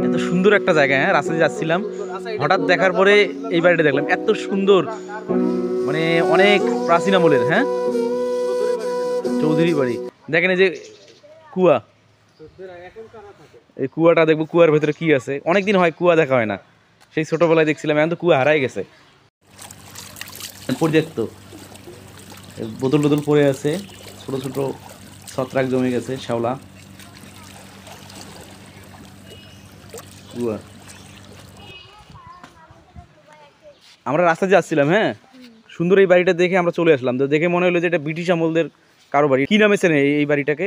এত সুন্দর একটা জায়গা, হ্যাঁ রাস্তা দিয়ে যাচ্ছিলাম, হঠাৎ দেখার পরে এই বাড়িটা দেখলাম, এত সুন্দর, মানে অনেক প্রাচীন আমলের। হ্যাঁ, চৌধুরী বাড়ি। দেখেন এই যে কুয়া, এই কুয়াটা দেখবো, কুয়ার ভেতরে কি আছে। অনেকদিন হয় কুয়া দেখা হয় না, সেই ছোটবেলায় দেখছিলাম, এখন তো কুয়া হারাই গেছে। পর্যাপ্ত বোতল টোতল পড়ে আছে, ছোট ছোট ছত্রাক জমে গেছে, শ্যাওলা কুয়া। আমরা রাস্তা যাচ্ছিলাম, হ্যাঁ সুন্দর এই বাড়িটা দেখে আমরা চলে আসলাম। তো দেখে মনে হলো যে এটা ব্রিটিশ আমলদের কারো বাড়ি। কি নামে চেনে এই বাড়িটাকে?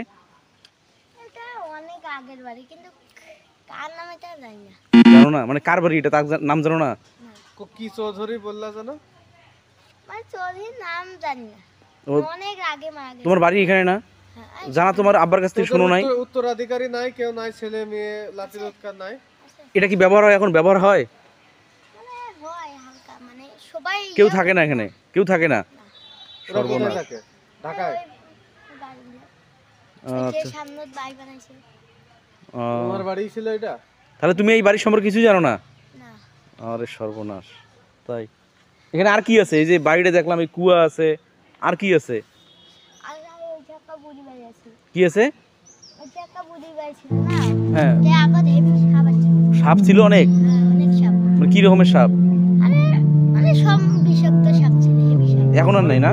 এটা অনেক আগের বাড়ি, কিন্তু কার নামে তা জানি না। জানো না? মানে কার বাড়ি এটা, তার নাম জানো না? কি চৌধুরী বললা জানো? মানে চৌধুরীর নাম জানি না, অনেক আগে মারা গেছে। তোমার বাড়ি এখানে না? জানা তোমার আব্বার কাছ থেকে শোনো নাই? উত্তরাধিকারী নাই, কেউ নাই, ছেলে মেয়ে লাতি লটকার নাই। এটা কি ব্যবহার হয় এখন? ব্যবহার হয়? মানে হয় হালকা, মানে সবাই কেউ থাকে না এখানে? কেউ থাকে না? ওরা কোথায় সর্বনাশ। থাকে? ঢাকায়। যে সামনে বাড়ি বানাইছে। তোমার বাড়ি ছিল এটা? তাহলে তুমি এই বাড়ির সম্পর্কে কিছু জানো না? না। আরে সর্বনাশ। তাই এখানে আর কি আছে? এই যে বাড়িটা দেখলাম, এই কুয়া আছে, আর কি আছে? আর ওই যে একটা বুড়ি বাড়ি আছে। কি আছে? ওই যে একটা বুড়ি বাড়ি ছিল না? হ্যাঁ, তে আগত হেভি সাপ আছে। সাপ ছিল অনেক? হ্যাঁ, অনেক সাপ। মানে কি রকমের সাপ? আরে মানে সব বিষাক্ত সাপ ছিল, হেভি সাপ। এখন আর নেই না?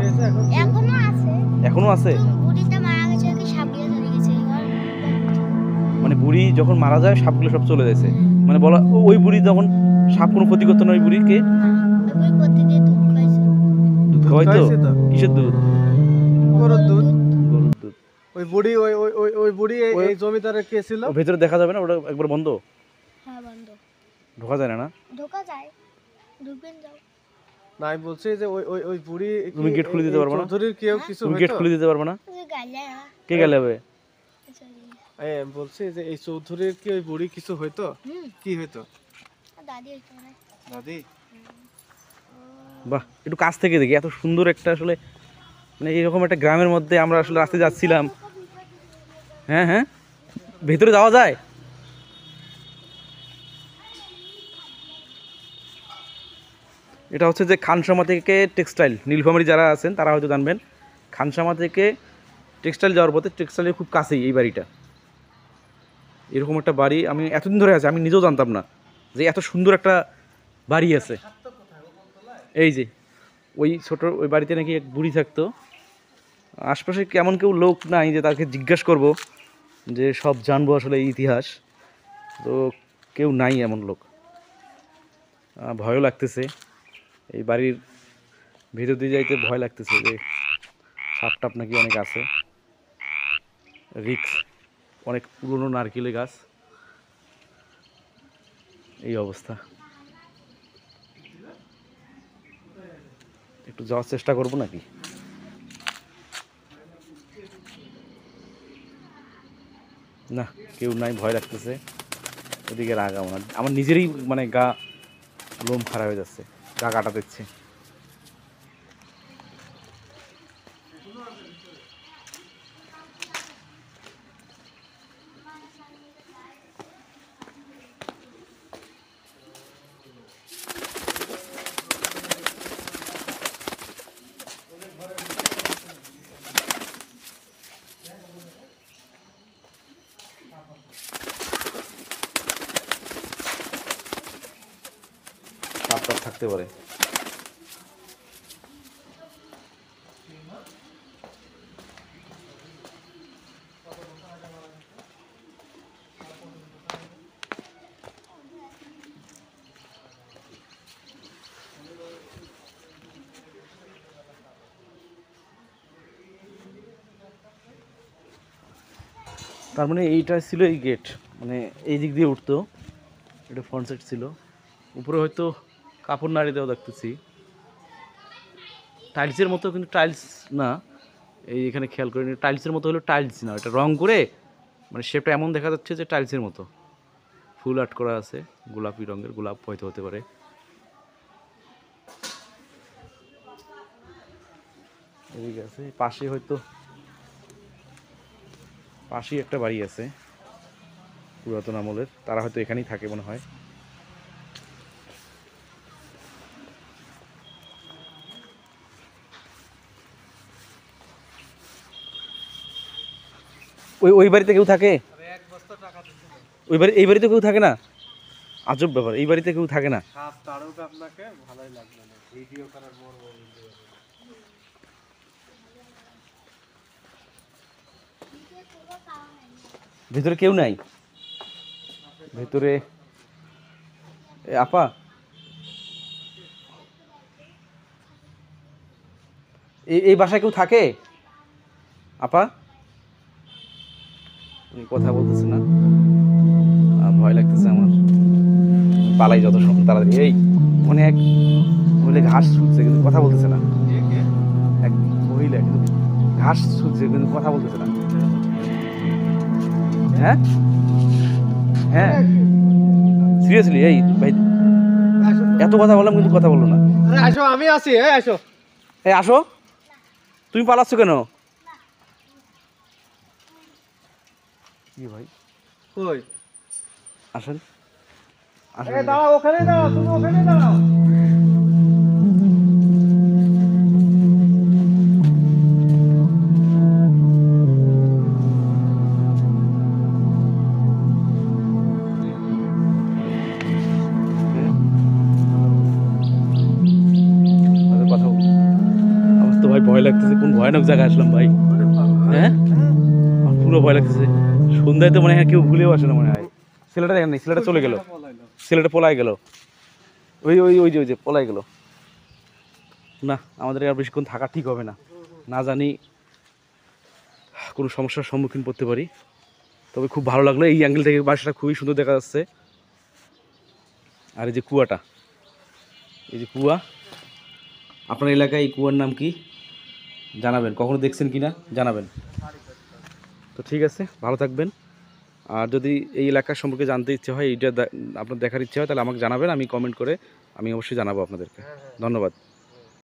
এখনো আছে। এখনো আছে? বুড়িটা মারা গেছে, কি সাপগুলো চলে গেছে এবার। মানে বুড়ি যখন মারা যায় সাপগুলো সব চলে যাচ্ছে, মানে বলা ওই বুড়ি যখন সাপ কোনো ক্ষতি করতো না ওই বুড়িকে? ওই প্রতিদিন দুধ খাইছে। দুধ খাওয়াইতো? খাইছে তো। কিসের দুধ? গরুর দুধ। গরুর দুধ। ওই বুড়ি ওই বুড়ি এই জমিদারের কে ছিল? ও ভেতরে দেখা যাবে না? ওটা একবার বন্ধ, হ্যাঁ বন্ধ। ঢোকা যায় না না? ঢোকা যায়, ঢুকবেন যাও। নাই, বলছে যে ওই বুড়ি তুমি গেট খুলে দিতে পারবে না? চৌধুরীর কেউ কিছু তুমি গেট হইতো? খুলে দিতে পারবে না? ওই গাইলে না। কে গেলে হবে? আমি বলছি যে এই চৌধুরীর কি ওই বুড়ি কিছু হইতো? কি হইতো? দাদি হইতো না। দাদি? বাহ, একটু কাছ থেকে দেখি, এত সুন্দর একটা আসলে, মানে এরকম একটা গ্রামের মধ্যে আমরা আসলে রাস্তায় যাচ্ছিলাম। হ্যাঁ হ্যাঁ, ভেতরে যাওয়া যায়? এটা হচ্ছে যে খানসামা থেকে টেক্সটাইল, নীলফামারী যারা আছেন তারা হয়তো জানবেন। খানসামা থেকে টেক্সটাইল যাওয়ার পথে, টেক্সটাইলের খুব কাছেই এই বাড়িটা। এরকম একটা বাড়ি আমি এতদিন ধরে আছে, আমি নিজেও জানতাম না যে এত সুন্দর একটা বাড়ি আছে। এই যে ওই ছোট ওই বাড়িতে নাকি এক বুড়ি থাকতো। আশপাশে কেমন কেউ লোক নাই যে তাকে জিজ্ঞাসা করব, যে সব জানবো আসলে এই ইতিহাস, তো কেউ নাই এমন লোক। ভয়ও লাগতেছে, এই বাড়ির ভিতর দিয়ে যাইতে ভয় লাগতেছে, যে সাপ টাপ নাকি অনেক আছে, রিক্স। অনেক পুরনো নারকেলের গাছ, এই অবস্থা। একটু যাওয়ার চেষ্টা করব নাকি? না, কেউ নাই, ভয় লাগতেছে। ওদিকে আগাবো না, আমার নিজেরই মানে গা লোম খারাপ হয়ে যাচ্ছে, গা কাটা দিচ্ছে। সাপ টাপ থাকতে পারে। তার মানে এইটা ছিল এই গেট, মানে এই দিক দিয়ে উঠতো, এটা ফ্রন্ট সাইড ছিল। উপরে হয়তো কাপড় নাড়ি দেওয়া দেখতেছি, টাইলসের মতো, কিন্তু টাইলস না। এই এখানে খেয়াল করিনি, টাইলসের মতো হলো টাইলস না, এটা রং করে মানে শেপটা এমন দেখা যাচ্ছে যে টাইলসের মতো। ফুল আর্ট করা আছে, গোলাপি রঙের, গোলাপ হয়তো হতে পারে। এদিকে আছে পাশে, হয়তো পাশেই একটা বাড়ি আছে। পুরাতন আমলের, তারা হয়তো এখানেই থাকে মনে হয়। ওই ওই বাড়িতে কেউ থাকে? ওই বাড়ি, এই বাড়িতে কেউ থাকে না? আজব ব্যাপার, এই বাড়িতে কেউ থাকে না। আপনাকে ভালোই লাগলো না ভিডিও করার মোড় ভেতরে কেউ নাই? ভেতরে আপা, এই বাসায় কেউ থাকে আপা? উনি কথা বলতেছে না, ভয় লাগতেছে আমার। পালাই যত সময় তাড়াতাড়ি। এই মনে এক মহিলা ঘাস ছুটছে কিন্তু কথা বলতেছে না। এক মহিলা কিন্তু ঘাস ছুটছে কিন্তু কথা বলতেছে না। হ্যাঁ হ্যাঁ, সিরিয়াসলি এই ভাই এত কথা বললাম কিন্তু কথা বললো না। আরে আসো, আমি আছি। আসো। এই আসো, তুমি পালাচ্ছ কেন? কি ভাই, কই? আসেন আসেন। দাঁড়াও, ওখানে দাঁড়াও, তুমি ওখানে দাঁড়াও। কথা বল। আমার তো ভাই ভয় লাগতেছে, কোন ভয়ানক জায়গায় আসলাম ভাই। হ্যাঁ, আমার পুরো ভয় লাগতেছে। সন্ধ্যায় তো মনে হয় কেউ ভুলেও আসে না মনে হয়। ছেলেটা দেখেন নাই, ছেলেটা চলে গেল, ছেলেটা পলাই গেল। ওই ওই ওই যে ওই যে পলাই গেল। না, আমাদের আর বেশিক্ষণ থাকা ঠিক হবে না, না জানি কোনো সমস্যার সম্মুখীন পড়তে পারি। তবে খুব ভালো লাগলো, এই অ্যাঙ্গেল থেকে বাসাটা খুবই সুন্দর দেখা যাচ্ছে। আর এই যে কুয়াটা, এই যে কুয়া, আপনার এলাকায় এই কুয়ার নাম কি জানাবেন, কখনো দেখছেন কি না জানাবেন। তো ঠিক আছে, ভালো থাকবেন। আর যদি এই এলাকার সম্পর্কে জানতে ইচ্ছে হয়, এইটা আপনার দেখার ইচ্ছে হয়, তাহলে আমাকে জানাবেন, আমি কমেন্ট করে আমি অবশ্যই জানাবো আপনাদেরকে। ধন্যবাদ।